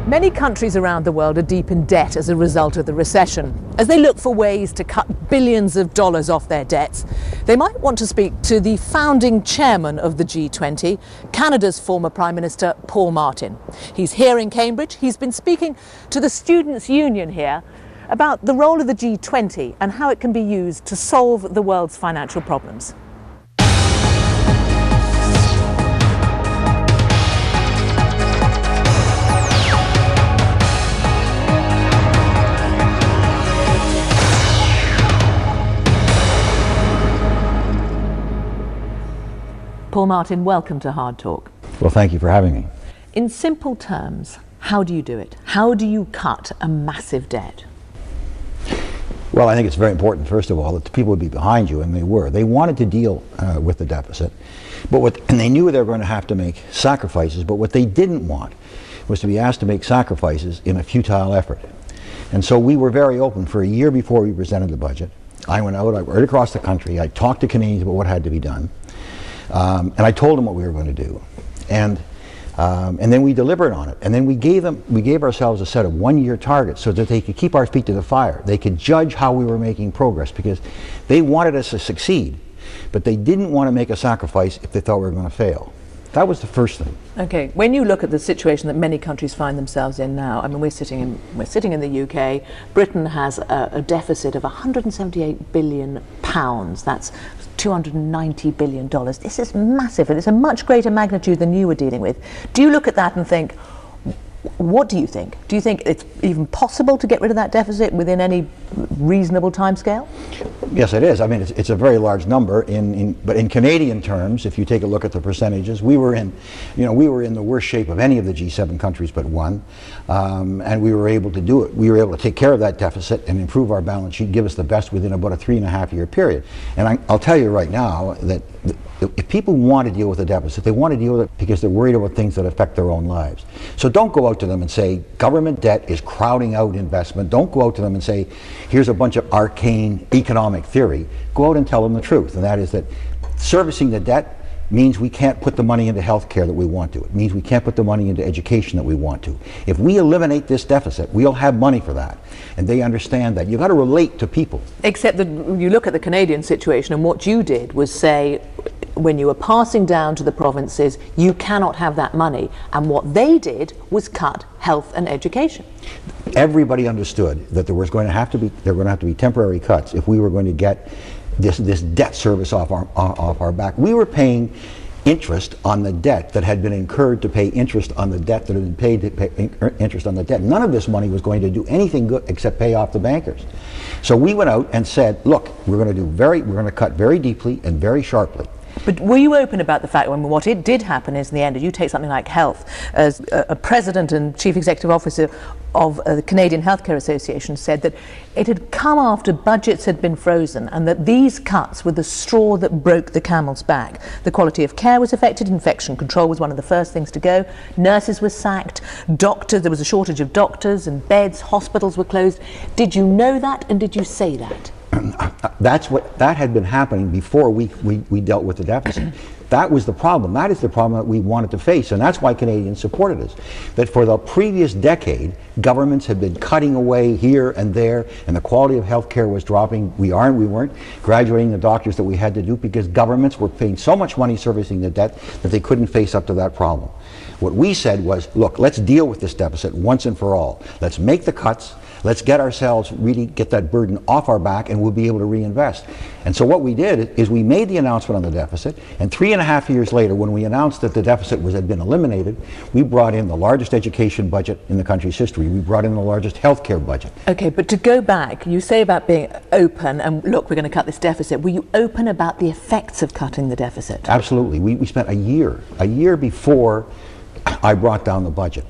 Many countries around the world are deep in debt as a result of the recession. As they look for ways to cut billions of dollars off their debts, they might want to speak to the founding chairman of the G20, Canada's former Prime Minister, Paul Martin. He's here in Cambridge. He's been speaking to the Students' Union here about the role of the G20 and how it can be used to solve the world's financial problems. Paul Martin, welcome to Hard Talk. Well, thank you for having me. In simple terms, how do you do it? How do you cut a massive debt? Well, I think it's very important, first of all, that the people would be behind you, and they were. They wanted to deal with the deficit, and they knew they were going to have to make sacrifices, but what they didn't want was to be asked to make sacrifices in a futile effort. And so we were very open. For a year before we presented the budget, I went out, I went across the country, I talked to Canadians about what had to be done. And I told them what we were going to do, and then we delivered on it. And then we gave ourselves a set of one-year targets so that they could keep our feet to the fire. They could judge how we were making progress, because they wanted us to succeed, but they didn't want to make a sacrifice if they thought we were going to fail. That was the first thing. Okay, when you look at the situation that many countries find themselves in now, I mean, we're sitting in the UK. Britain has a deficit of 178 billion pounds. That's $290 billion. This is massive, and it's a much greater magnitude than you were dealing with. Do you look at that and think, what do you think? Do you think it's even possible to get rid of that deficit within any reasonable timescale? Yes, it is. I mean, it's a very large number. But in Canadian terms, if you take a look at the percentages, we were in the worst shape of any of the G7 countries but one, and we were able to do it. We were able to take care of that deficit and improve our balance sheet, give us the best within about a 3.5-year period. And I'll tell you right now that if people want to deal with the deficit, they want to deal with it because they're worried about things that affect their own lives. So don't go out to them and say, government debt is crowding out investment. Don't go out to them and say, here's a bunch of arcane economic theory. Go out and tell them the truth, and that is that servicing the debt means we can't put the money into health care that we want to. It means we can't put the money into education that we want to. If we eliminate this deficit, we'll have money for that. And they understand that. You've got to relate to people. Except that you look at the Canadian situation, and what you did was say, when you were passing down to the provinces, you cannot have that money. And what they did was cut health and education. Everybody understood that there were going to have to be temporary cuts if we were going to get this debt service off our back. We were paying interest on the debt that had been incurred to pay interest on the debt that had been paid to pay interest on the debt. None of this money was going to do anything good except pay off the bankers. So we went out and said, look, we're going to cut very deeply and very sharply. But were you open about the fact, when what it did happen is, in the end, you take something like health, as a president and chief executive officer of the Canadian Healthcare Association said that it had come after budgets had been frozen, and that these cuts were the straw that broke the camel's back. The quality of care was affected, infection control was one of the first things to go, nurses were sacked, doctors, there was a shortage of doctors and beds, hospitals were closed. Did you know that, and did you say that? That had been happening before we dealt with the deficit. That was the problem. That is the problem that we wanted to face, and that's why Canadians supported us. That for the previous decade, governments had been cutting away here and there, and the quality of health care was dropping. We weren't graduating the doctors that we had to do because governments were paying so much money servicing the debt that they couldn't face up to that problem. What we said was, look, let's deal with this deficit once and for all. Let's make the cuts. Let's get ourselves, really get that burden off our back, and we'll be able to reinvest. And so what we did is we made the announcement on the deficit, and 3.5 years later, when we announced that the deficit had been eliminated, we brought in the largest education budget in the country's history. We brought in the largest healthcare budget. Okay, but to go back, you say about being open, and look, we're going to cut this deficit. Were you open about the effects of cutting the deficit? Absolutely. We spent a year before I brought down the budget,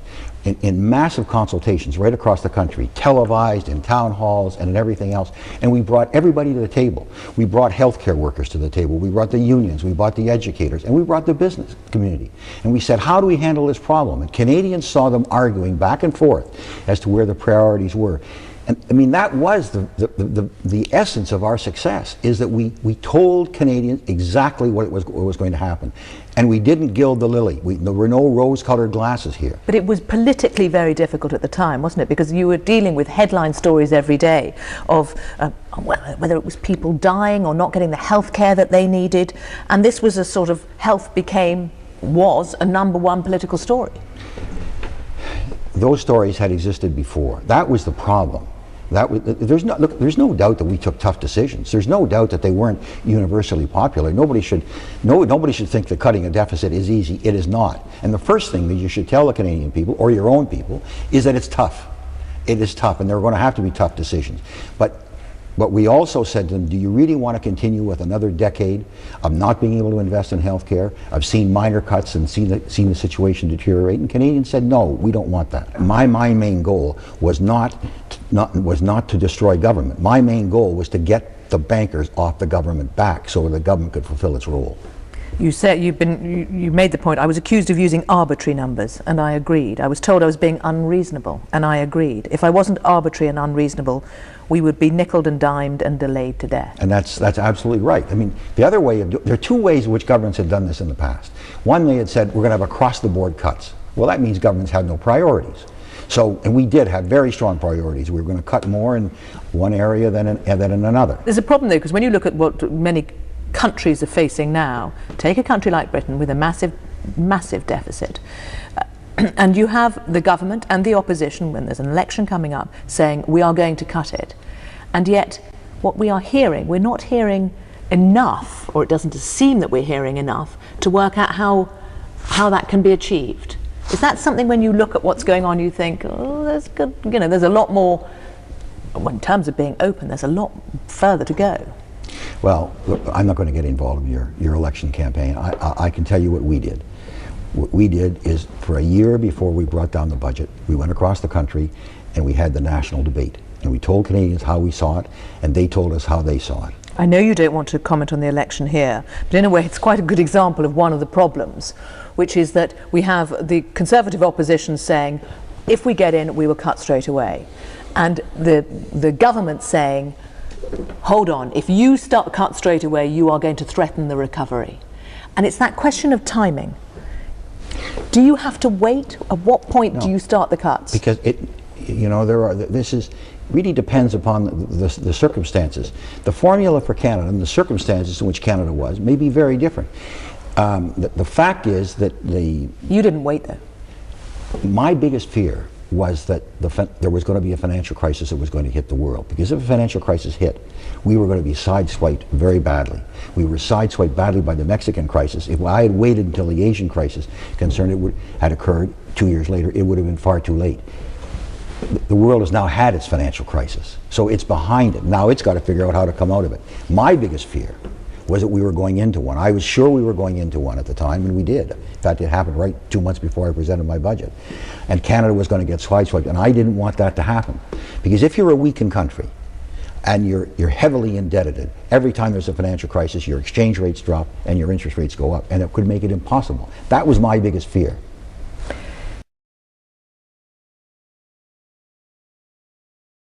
in massive consultations right across the country, televised in town halls and in everything else, and we brought everybody to the table. We brought healthcare workers to the table, we brought the unions, we brought the educators, and we brought the business community. And we said, how do we handle this problem? And Canadians saw them arguing back and forth as to where the priorities were. And I mean, that was the essence of our success, is that we told Canadians exactly what was going to happen. And we didn't gild the lily. There were no rose-colored glasses here. But it was politically very difficult at the time, wasn't it? Because you were dealing with headline stories every day of whether it was people dying or not getting the health care that they needed. And this was a sort of, health was a #1 political story. Those stories had existed before. That was the problem. There's no doubt that we took tough decisions. There's no doubt that they weren't universally popular. Nobody should think that cutting a deficit is easy. It is not. And the first thing that you should tell the Canadian people, or your own people, is that it's tough. It is tough, and there are going to have to be tough decisions. But we also said to them, do you really want to continue with another decade of not being able to invest in health care, of seeing minor cuts and seeing the situation deteriorate? And Canadians said, no, we don't want that. My main goal was not to destroy government. My main goal was to get the bankers off the government back so the government could fulfill its role. You said you made the point, I was accused of using arbitrary numbers, and I agreed. I was told I was being unreasonable, and I agreed. If I wasn't arbitrary and unreasonable, we would be nickeled and dimed and delayed to death. And that's absolutely right. I mean, the other way there are two ways in which governments had done this in the past. One, they had said, we're going to have across-the-board cuts. Well, that means governments had no priorities. And we did have very strong priorities. We were going to cut more in one area than in another. There's a problem, though, because when you look at what many countries are facing now, take a country like Britain with a massive deficit, and you have the government and the opposition, when there's an election coming up, saying we are going to cut it. And yet, what we are hearing, we're not hearing enough, or it doesn't seem that we're hearing enough, to work out how that can be achieved. Is that something, when you look at what's going on, you think, oh, there's good, there's a lot more, well, in terms of being open, there's a lot further to go? Well, look, I'm not going to get involved in your election campaign. I can tell you what we did. What we did is, for a year before we brought down the budget, we went across the country and we had the national debate. And we told Canadians how we saw it, and they told us how they saw it. I know you don't want to comment on the election here, but in a way it's quite a good example of one of the problems, which is that we have the Conservative opposition saying, if we get in, we will cut straight away. And the government saying, hold on, if you cut straight away, you are going to threaten the recovery. And it's that question of timing. Do you have to wait? At what point do you start the cuts? Because this really depends upon the circumstances. The formula for Canada and the circumstances in which Canada was may be very different. The fact is that You didn't wait, though. My biggest fear was that there was going to be a financial crisis that was going to hit the world. Because if a financial crisis hit, we were going to be sideswiped very badly. We were sideswiped badly by the Mexican crisis. If I had waited until the Asian crisis had occurred 2 years later, it would have been far too late. The world has now had its financial crisis, so it's behind it. Now it's got to figure out how to come out of it. My biggest fear was that we were going into one. I was sure we were going into one at the time, and we did. In fact, it happened right 2 months before I presented my budget. And Canada was going to get sideswiped, and I didn't want that to happen. Because if you're a weakened country, and you're heavily indebted, every time there's a financial crisis, your exchange rates drop and your interest rates go up, and it could make it impossible. That was my biggest fear.